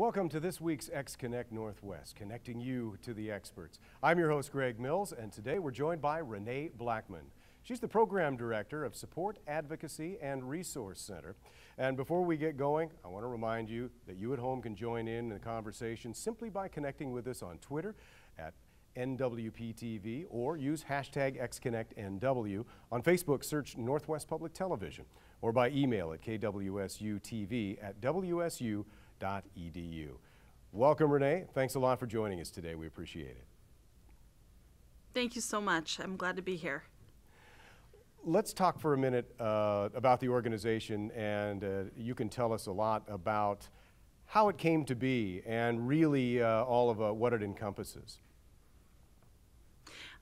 Welcome to this week's xConnect Northwest, connecting you to the experts. I'm your host, Greg Mills, and today we're joined by Renee Blackman. She's the Program Director of Support, Advocacy, and Resource Center. And before we get going, I want to remind you that you at home can join in the conversation simply by connecting with us on Twitter at NWPTV or use hashtag xConnectNW. On Facebook, search Northwest Public Television or by email at kwsutv@wsu.edu. Welcome, Renee. Thanks a lot for joining us today. We appreciate it. Thank you so much. I'm glad to be here. Let's talk for a minute about the organization, and you can tell us a lot about how it came to be and really all of what it encompasses.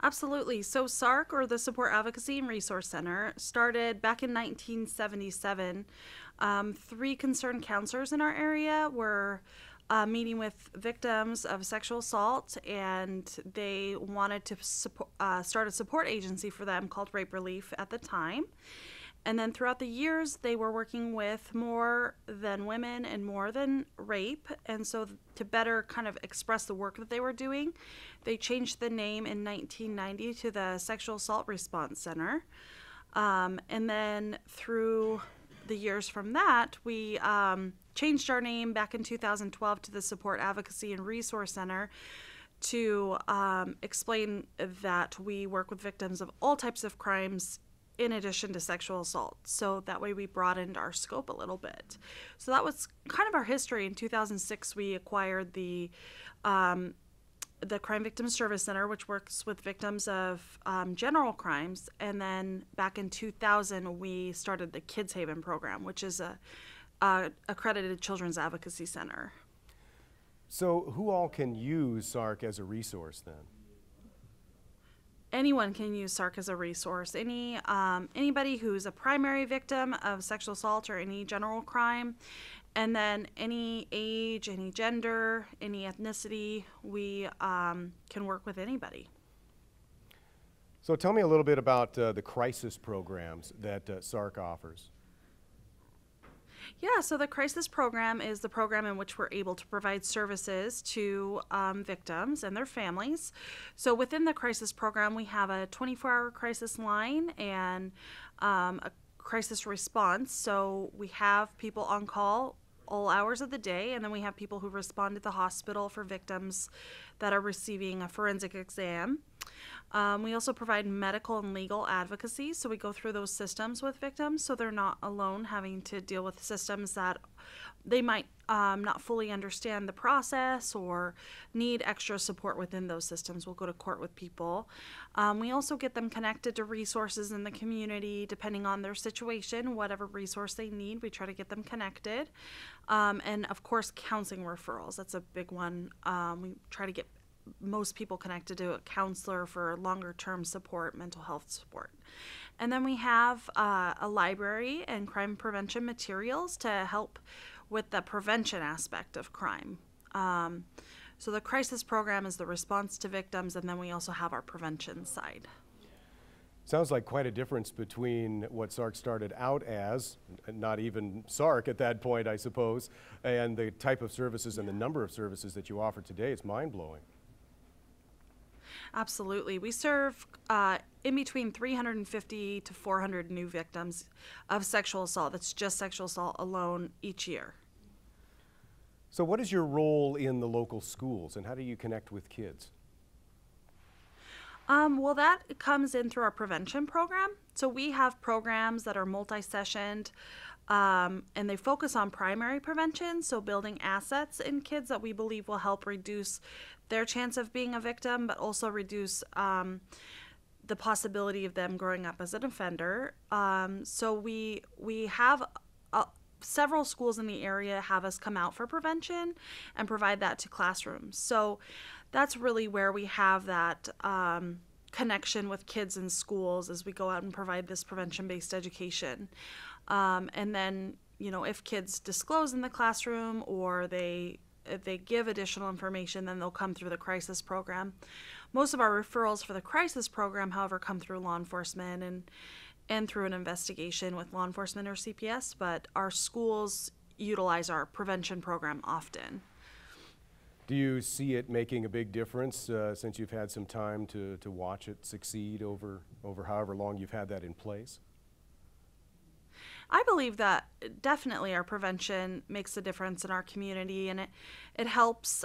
Absolutely. So SARC, or the Support Advocacy and Resource Center, started back in 1977. Three concerned counselors in our area were meeting with victims of sexual assault, and they wanted to start a support agency for them called Rape Relief at the time. And then throughout the years, they were working with more than women and more than rape. And so to better kind of express the work that they were doing, they changed the name in 1990 to the Sexual Assault Response Center. And then through the years from that, we changed our name back in 2012 to the Support Advocacy and Resource Center to explain that we work with victims of all types of crimes in addition to sexual assault. So that way we broadened our scope a little bit. So that was kind of our history. In 2006, we acquired the Crime Victim Service Center, which works with victims of general crimes. And then back in 2000, we started the Kids Haven program, which is a accredited children's advocacy center. So who all can use SARC as a resource then? Anyone can use SARC as a resource. Anybody who's a primary victim of sexual assault or any general crime, and then any age, any gender, any ethnicity, we can work with anybody. So tell me a little bit about the crisis programs that SARC offers. Yeah, so the crisis program is the program in which we're able to provide services to victims and their families. So within the crisis program, we have a 24-hour crisis line and a crisis response. So we have people on call all hours of the day, and then we have people who respond at the hospital for victims that are receiving a forensic exam. We also provide medical and legal advocacy, so we go through those systems with victims so they're not alone having to deal with systems that they might not fully understand the process or need extra support within those systems. We'll go to court with people. We also get them connected to resources in the community depending on their situation, whatever resource they need, we try to get them connected. And of course, counseling referrals, that's a big one. We try to get most people connected to a counselor for longer term support, mental health support. And then we have a library and crime prevention materials to help with the prevention aspect of crime. So the crisis program is the response to victims, and then we also have our prevention side. Sounds like quite a difference between what SARC started out as, not even SARC at that point, I suppose, and the type of services and the number of services that you offer today. It's mind-blowing. Absolutely. We serve in between 350 to 400 new victims of sexual assault. That's just sexual assault alone each year. So what is your role in the local schools, and how do you connect with kids? Well, that comes in through our prevention program. So we have programs that are multi-sessioned, and they focus on primary prevention, so building assets in kids that we believe will help reduce their chance of being a victim, but also reduce the possibility of them growing up as an offender. So we have several schools in the area have us come out for prevention and provide that to classrooms. So that's really where we have that connection with kids in schools as we go out and provide this prevention-based education. And then, if kids disclose in the classroom or if they give additional information, then they'll come through the crisis program. Most of our referrals for the crisis program, however, come through law enforcement and through an investigation with law enforcement or CPS, but our schools utilize our prevention program often. Do you see it making a big difference since you've had some time to watch it succeed over however long you've had that in place? I believe that definitely our prevention makes a difference in our community, and it helps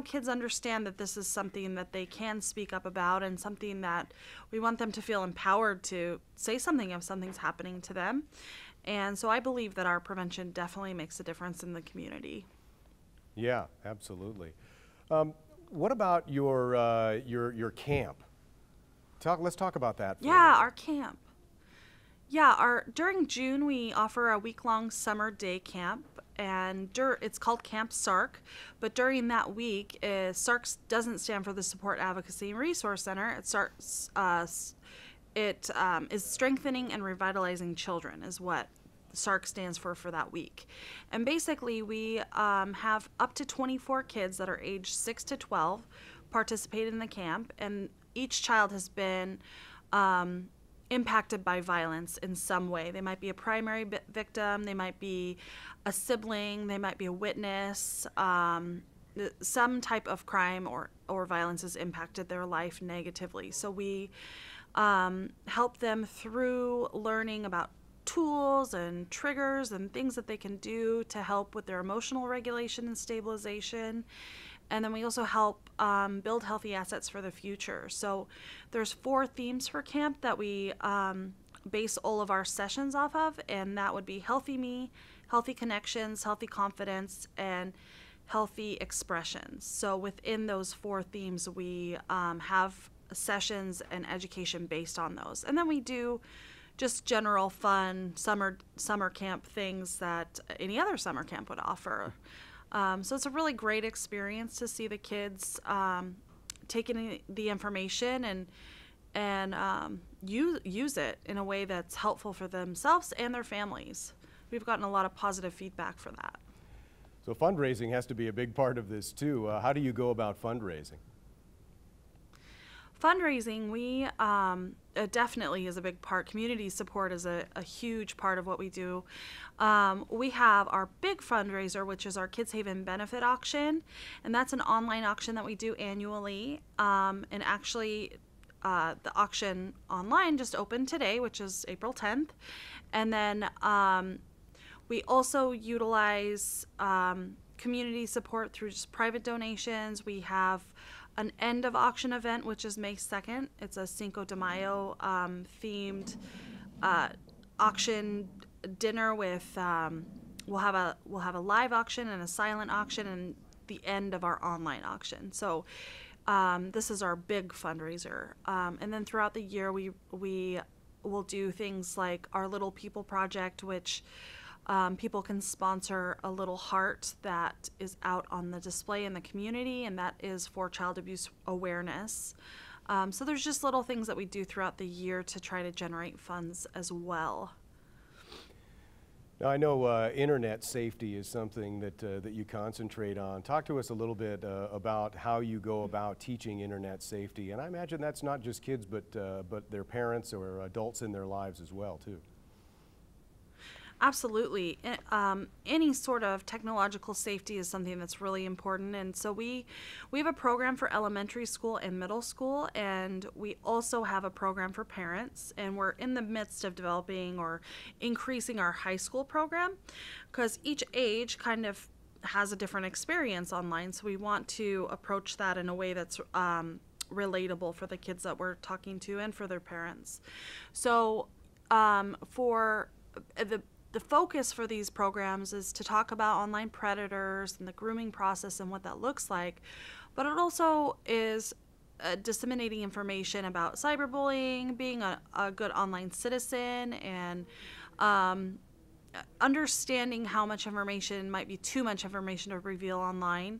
kids understand that this is something that they can speak up about, and something that we want them to feel empowered to say something if something's happening to them. And so I believe that our prevention definitely makes a difference in the community. Yeah, absolutely. What about your camp? Let's talk about that for a minute. Our camp. During June we offer a week-long summer day camp, and it's called Camp SARC. But during that week, SARC doesn't stand for the Support Advocacy and Resource Center. It is Strengthening and Revitalizing Children is what SARC stands for that week. And basically we have up to 24 kids that are aged 6 to 12 participate in the camp, and each child has been impacted by violence in some way. They might be a primary victim, they might be a sibling, they might be a witness. Some type of crime or violence has impacted their life negatively. So we help them through learning about tools and triggers and things that they can do to help with their emotional regulation and stabilization. And then we also help build healthy assets for the future. So there's 4 themes for camp that we base all of our sessions off of, and that would be healthy me, healthy connections, healthy confidence, and healthy expressions. So within those 4 themes, we have sessions and education based on those. And then we do just general fun summer camp things that any other summer camp would offer. So it's a really great experience to see the kids taking the information and use it in a way that's helpful for themselves and their families. We've gotten a lot of positive feedback for that. So fundraising has to be a big part of this too. How do you go about fundraising? Fundraising, we definitely is a big part. Community support is a huge part of what we do. We have our big fundraiser, which is our Kids Haven benefit auction, and that's an online auction that we do annually. And actually, the auction online just opened today, which is April 10th. And then we also utilize community support through just private donations. We have an end of auction event, which is May 2nd. It's a Cinco de Mayo themed auction dinner with we'll have a live auction and a silent auction, and the end of our online auction. So this is our big fundraiser. And then throughout the year, we will do things like our Little People Project, which people can sponsor a little heart that is out on the display in the community, and that is for child abuse awareness. So there's just little things that we do throughout the year to try to generate funds as well. Now, I know internet safety is something that you concentrate on. Talk to us a little bit about how you go about teaching internet safety. And I imagine that's not just kids, but their parents or adults in their lives as well, too. Absolutely. Any sort of technological safety is something that's really important. And so we have a program for elementary school and middle school, and we also have a program for parents. And we're in the midst of developing or increasing our high school program, because each age kind of has a different experience online. So we want to approach that in a way that's relatable for the kids that we're talking to and for their parents. So for the focus for these programs is to talk about online predators and the grooming process and what that looks like, but it also is disseminating information about cyberbullying, being a good online citizen, and understanding how much information might be too much information to reveal online.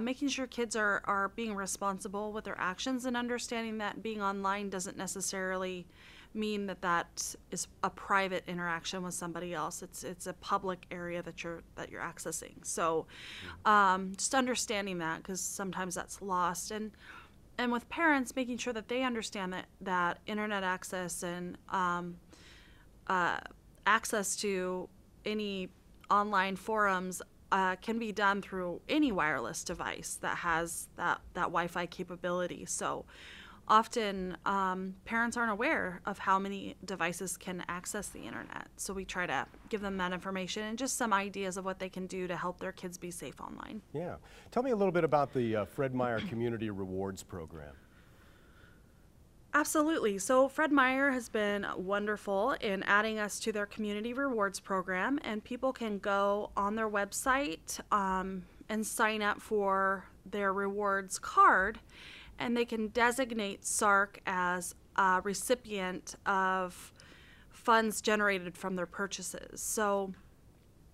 Making sure kids are being responsible with their actions, and understanding that being online doesn't necessarily mean that is a private interaction with somebody else. It's a public area that you're accessing. So just understanding that, because sometimes that's lost, and with parents, making sure that they understand that internet access and access to any online forums can be done through any wireless device that has that Wi-Fi capability. So often parents aren't aware of how many devices can access the internet. So we try to give them that information and just some ideas of what they can do to help their kids be safe online. Yeah. Tell me a little bit about the Fred Meyer Community Rewards Program. Absolutely. So Fred Meyer has been wonderful in adding us to their community rewards program, and people can go on their website and sign up for their rewards card, and they can designate SARC as a recipient of funds generated from their purchases. So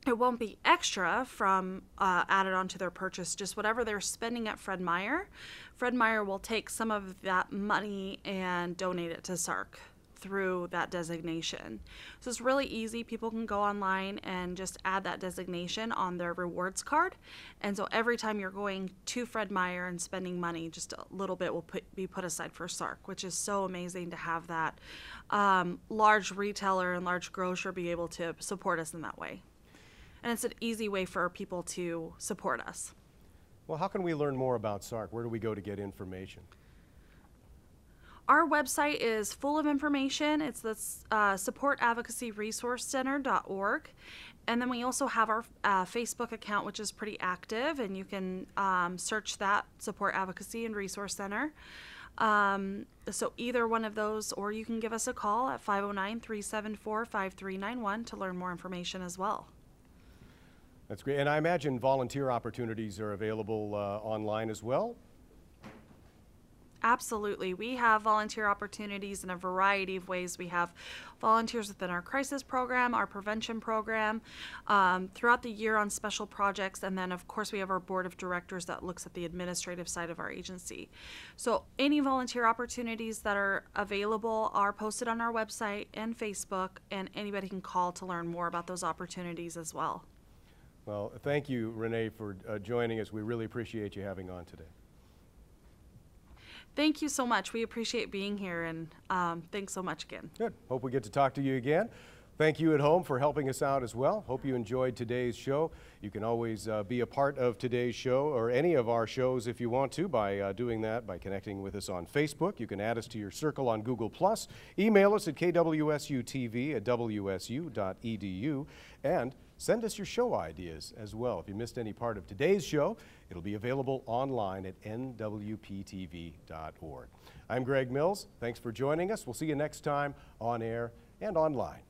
it won't be extra from added onto their purchase, just whatever they're spending at Fred Meyer. Fred Meyer will take some of that money and donate it to SARC through that designation. So it's really easy. People can go online and just add that designation on their rewards card. And so every time you're going to Fred Meyer and spending money, just a little bit will be put aside for SARC, which is so amazing to have that large retailer and large grocer be able to support us in that way. And it's an easy way for people to support us. Well, how can we learn more about SARC? Where do we go to get information? Our website is full of information. It's the supportadvocacyresourcecenter.org. And then we also have our Facebook account, which is pretty active, and you can search that, Support Advocacy and Resource Center. So either one of those, or you can give us a call at 509-374-5391 to learn more information as well. That's great. And I imagine volunteer opportunities are available online as well? Absolutely. We have volunteer opportunities in a variety of ways. We have volunteers within our crisis program, our prevention program, throughout the year on special projects, and then of course we have our board of directors that looks at the administrative side of our agency. So any volunteer opportunities that are available are posted on our website and Facebook, and anybody can call to learn more about those opportunities as well. Well, thank you, Renee, for joining us. We really appreciate you having on today. Thank you so much. We appreciate being here, and thanks so much again. Good. Hope we get to talk to you again. Thank you at home for helping us out as well. Hope you enjoyed today's show. You can always be a part of today's show or any of our shows if you want to by doing that, by connecting with us on Facebook. You can add us to your circle on Google+. Email us at kwsutv@wsu.edu, and send us your show ideas as well. If you missed any part of today's show, it'll be available online at nwptv.org. I'm Greg Mills. Thanks for joining us. We'll see you next time on air and online.